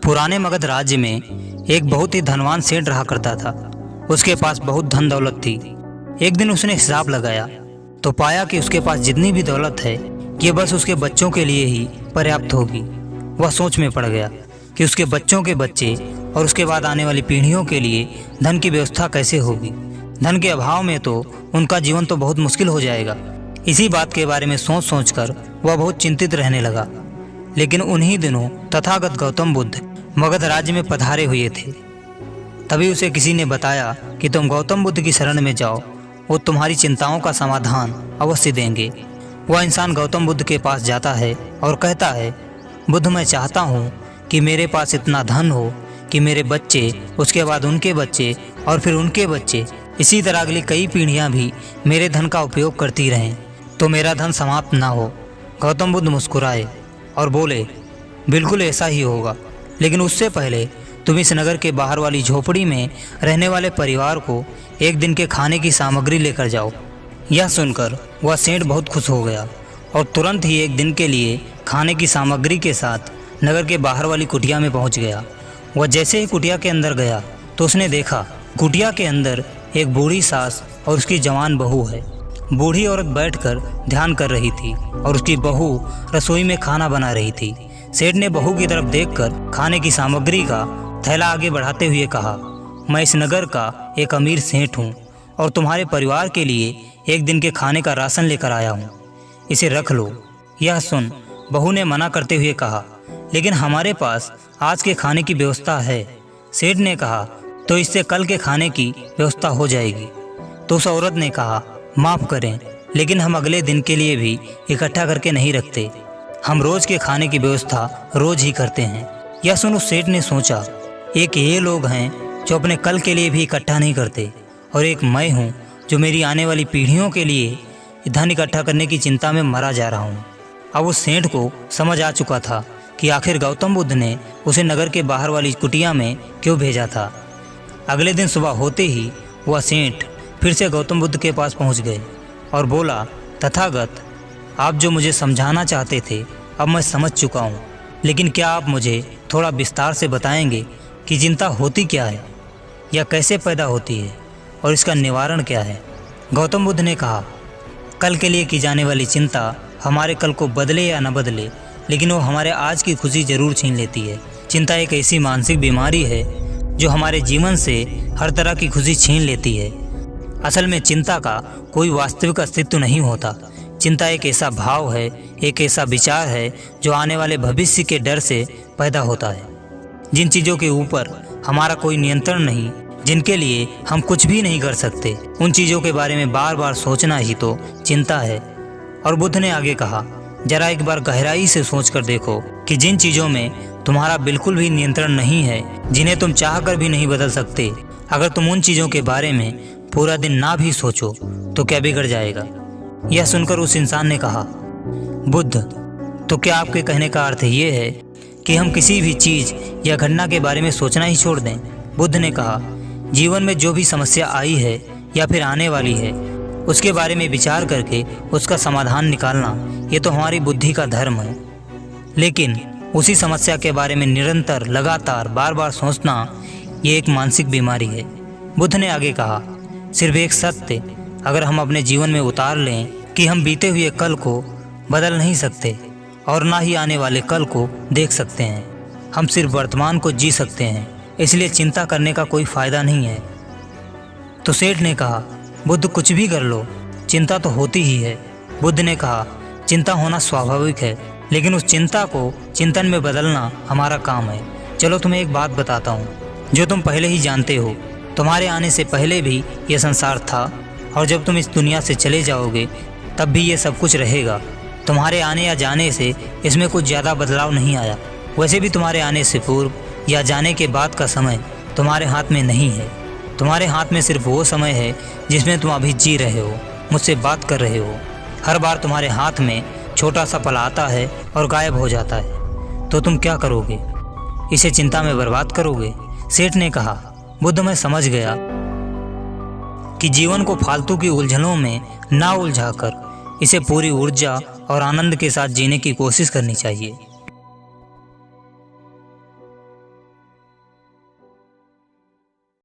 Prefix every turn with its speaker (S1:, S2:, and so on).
S1: पुराने मगध राज्य में एक बहुत ही धनवान सेठ रहा करता था। उसके पास बहुत धन दौलत थी। एक दिन उसने हिसाब लगाया तो पाया कि उसके पास जितनी भी दौलत है ये बस उसके बच्चों के लिए ही पर्याप्त होगी। वह सोच में पड़ गया कि उसके बच्चों के बच्चे और उसके बाद आने वाली पीढ़ियों के लिए धन की व्यवस्था कैसे होगी। धन के अभाव में तो उनका जीवन तो बहुत मुश्किल हो जाएगा। इसी बात के बारे में सोच सोच कर वह बहुत चिंतित रहने लगा। लेकिन उन्हीं दिनों तथागत गौतम बुद्ध मगध राज्य में पधारे हुए थे। तभी उसे किसी ने बताया कि तुम गौतम बुद्ध की शरण में जाओ, वो तुम्हारी चिंताओं का समाधान अवश्य देंगे। वह इंसान गौतम बुद्ध के पास जाता है और कहता है, बुद्ध मैं चाहता हूँ कि मेरे पास इतना धन हो कि मेरे बच्चे, उसके बाद उनके बच्चे और फिर उनके बच्चे, इसी तरह अगली कई पीढ़ियाँ भी मेरे धन का उपयोग करती रहें, तो मेरा धन समाप्त ना हो। गौतम बुद्ध मुस्कुराए और बोले, बिल्कुल ऐसा ही होगा, लेकिन उससे पहले तुम इस नगर के बाहर वाली झोपड़ी में रहने वाले परिवार को एक दिन के खाने की सामग्री लेकर जाओ। यह सुनकर वह सेठ बहुत खुश हो गया और तुरंत ही एक दिन के लिए खाने की सामग्री के साथ नगर के बाहर वाली कुटिया में पहुंच गया। वह जैसे ही कुटिया के अंदर गया तो उसने देखा कुटिया के अंदर एक बूढ़ी सास और उसकी जवान बहू है। बूढ़ी औरत बैठकर ध्यान कर रही थी और उसकी बहू रसोई में खाना बना रही थी। सेठ ने बहू की तरफ देखकर खाने की सामग्री का थैला आगे बढ़ाते हुए कहा, मैं इस नगर का एक अमीर सेठ हूँ और तुम्हारे परिवार के लिए एक दिन के खाने का राशन लेकर आया हूँ, इसे रख लो। यह सुन बहू ने मना करते हुए कहा, लेकिन हमारे पास आज के खाने की व्यवस्था है। सेठ ने कहा, तो इससे कल के खाने की व्यवस्था हो जाएगी। तो उस औरत ने कहा, माफ़ करें, लेकिन हम अगले दिन के लिए भी इकट्ठा करके नहीं रखते, हम रोज़ के खाने की व्यवस्था रोज़ ही करते हैं। यह सुन उस सेठ ने सोचा, एक ये लोग हैं जो अपने कल के लिए भी इकट्ठा नहीं करते और एक मैं हूँ जो मेरी आने वाली पीढ़ियों के लिए धन इकट्ठा करने की चिंता में मरा जा रहा हूँ। अब उस सेठ को समझ आ चुका था कि आखिर गौतम बुद्ध ने उसे नगर के बाहर वाली कुटिया में क्यों भेजा था। अगले दिन सुबह होते ही वह सेठ फिर से गौतम बुद्ध के पास पहुँच गए और बोला, तथागत आप जो मुझे समझाना चाहते थे अब मैं समझ चुका हूँ, लेकिन क्या आप मुझे थोड़ा विस्तार से बताएंगे कि चिंता होती क्या है या कैसे पैदा होती है और इसका निवारण क्या है। गौतम बुद्ध ने कहा, कल के लिए की जाने वाली चिंता हमारे कल को बदले या न बदले, लेकिन वो हमारे आज की खुशी जरूर छीन लेती है। चिंता एक ऐसी मानसिक बीमारी है जो हमारे जीवन से हर तरह की खुशी छीन लेती है। असल में चिंता का कोई वास्तविक अस्तित्व नहीं होता। चिंता एक ऐसा भाव है, एक ऐसा विचार है जो आने वाले भविष्य के डर से पैदा होता है। जिन चीज़ों के ऊपर हमारा कोई नियंत्रण नहीं, जिनके लिए हम कुछ भी नहीं कर सकते, उन चीज़ों के बारे में बार बार सोचना ही तो चिंता है। और बुद्ध ने आगे कहा, जरा एक बार गहराई से सोच कर देखो कि जिन चीज़ों में तुम्हारा बिल्कुल भी नियंत्रण नहीं है, जिन्हें तुम चाह कर भी नहीं बदल सकते, अगर तुम उन चीज़ों के बारे में पूरा दिन ना भी सोचो तो क्या बिगड़ जाएगा। यह सुनकर उस इंसान ने कहा, बुद्ध, तो क्या आपके कहने का अर्थ ये है कि हम किसी भी चीज़ या घटना के बारे में सोचना ही छोड़ दें। बुद्ध ने कहा, जीवन में जो भी समस्या आई है या फिर आने वाली है उसके बारे में विचार करके उसका समाधान निकालना ये तो हमारी बुद्धि का धर्म है, लेकिन उसी समस्या के बारे में निरंतर लगातार बार बार सोचना ये एक मानसिक बीमारी है। बुद्ध ने आगे कहा, सिर्फ एक सत्य अगर हम अपने जीवन में उतार लें कि हम बीते हुए कल को बदल नहीं सकते और ना ही आने वाले कल को देख सकते हैं, हम सिर्फ वर्तमान को जी सकते हैं, इसलिए चिंता करने का कोई फ़ायदा नहीं है। तो सेठ ने कहा, बुद्ध कुछ भी कर लो, चिंता तो होती ही है। बुद्ध ने कहा, चिंता होना स्वाभाविक है, लेकिन उस चिंता को चिंतन में बदलना हमारा काम है। चलो तुम्हें एक बात बताता हूँ जो तुम पहले ही जानते हो। तुम्हारे आने से पहले भी ये संसार था और जब तुम इस दुनिया से चले जाओगे तब भी ये सब कुछ रहेगा। तुम्हारे आने या जाने से इसमें कुछ ज़्यादा बदलाव नहीं आया। वैसे भी तुम्हारे आने से पूर्व या जाने के बाद का समय तुम्हारे हाथ में नहीं है। तुम्हारे हाथ में सिर्फ वो समय है जिसमें तुम अभी जी रहे हो, मुझसे बात कर रहे हो। हर बार तुम्हारे हाथ में छोटा सा पल आता है और गायब हो जाता है, तो तुम क्या करोगे? इसे चिंता में बर्बाद करोगे? सेठ ने कहा, बुद्ध मैं समझ गया कि जीवन को फालतू की उलझनों में ना उलझाकर इसे पूरी ऊर्जा और आनंद के साथ जीने की कोशिश करनी चाहिए।